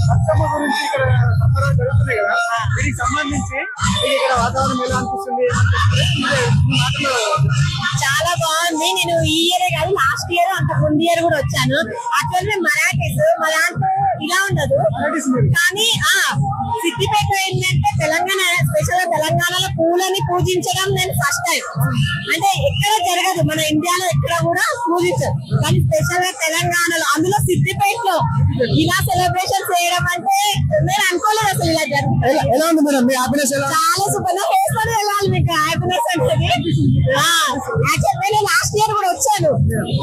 బతుకమ్మ గురించి ఇక్కడ సంబరాలు జరుగుతున్నాయి కదా, వీటికి సంబంధించి ఇక్కడ వాతావరణం ఎలా అనిపిస్తుంది? చాలా బాగుంది. నేను ఈ ఇయర్ కాదు, లాస్ట్ ఇయర్ అంత ముందు ఇయర్ కూడా వచ్చాను. యాక్చువల్లీ మరాఠీస్ మా దాంట్లో ఇలా ఉండదు, కానీ సిద్దిపేట ఏంటంటే తెలంగాణ స్పెషల్ గా తెలంగాణలో పూలని పూజించడం నేను ఫస్ట్ టైం. అంటే ఎక్కడ జరగదు, మన ఇండియాలో ఎక్కడ కూడా పూజించదు, కానీ స్పెషల్ గా తెలంగాణలో, అందులో సిద్దిపేటలో ఇలా సెలబ్రేషన్ చేయడం అంటే నేను అనుకోలేదు అసలు ఇలా జరుగుతుంది. ఎలా ఉంది మేడం మీ హ్యాపీనెస్? చాలా సూపర్. వేసుకొని వెళ్ళాలి మీకు హ్యాపీనెస్ అనేది. యాక్చువల్ నేను లాస్ట్ ఇయర్ కూడా వచ్చాను,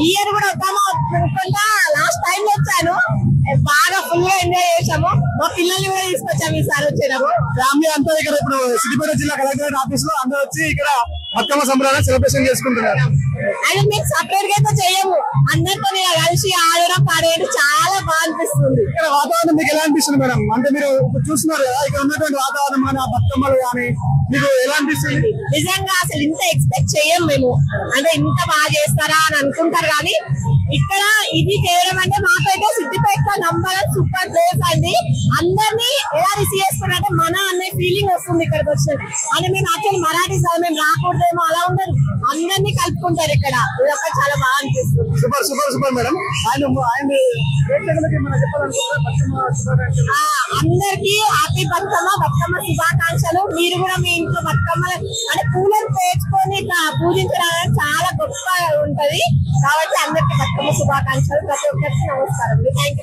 ఈ ఇయర్ కూడా వద్దామా అనుకుంటా, లాస్ట్ టైం వచ్చాను. బాగా ఫుల్ గా ఎంజాయ్ చేసాము. మా పిల్లల్ని కూడా తీసుకొచ్చాము ఈసారి వచ్చేటప్పుడు. ఫ్యామిలీ అంతా ఇక్కడ ఇప్పుడు సిద్దిపేట జిల్లా కలెక్టరేట్ ఆఫీస్ లో అందరూ వచ్చి ఇక్కడ బతుకమ్మ సంబరాలను సెలబ్రేషన్ చేసుకుంటున్నారు. అయితే మీకు సపరేట్ గా అయితే చేయము, అందరితో కలిసి ఆడడం పాడేయడం చాలా బాగా అనిపిస్తుంది. ఇక్కడ వాతావరణం మీకు ఎలా అనిపిస్తుంది మేడం? అంటే మీరు చూస్తున్నారు కదా ఇక్కడ ఉన్నటువంటి వాతావరణం కానీ బతుకమ్మలు కానీ మీకు ఎలా అనిపిస్తుంది? నిజంగా అసలు ఇంత ఎక్స్పెక్ట్ చెయ్యం మేము, అంటే ఇంత బాగా చేస్తారా అని అనుకుంటారు, కానీ ఇక్కడ ఇది చేయడం అంటే మాకైతే సిద్దిపేట నంబర్ సూపర్ ప్లేస్ అండి. అందరినీ ఎలా రిసీవ్ చేసుకున్నారంటే మన అనే ఫీలింగ్ వస్తుంది ఇక్కడికి వచ్చినట్టు. అంటే మేము యాక్చువల్లీ మరాఠీస్ మేము రాకూడదేమో అలా ఉండదు, అందరినీ కలుపుకుంటారు ఇక్కడ. ఇదొక చాలా బాగా అనిపిస్తుంది. Super super super madam. అందరికి హ్యాపీ బతుకమ్మ శుభాకాంక్షలు. మీరు కూడా మీ ఇంట్లో బతుకమ్మ అంటే పూలను పేర్చుకొని పూజించడం చాలా గొప్ప ఉంటది, కాబట్టి అందరికి బతుకమ్మ శుభాకాంక్షలు. ప్రతి ఒక్కరికి నమస్కారం. Thank you.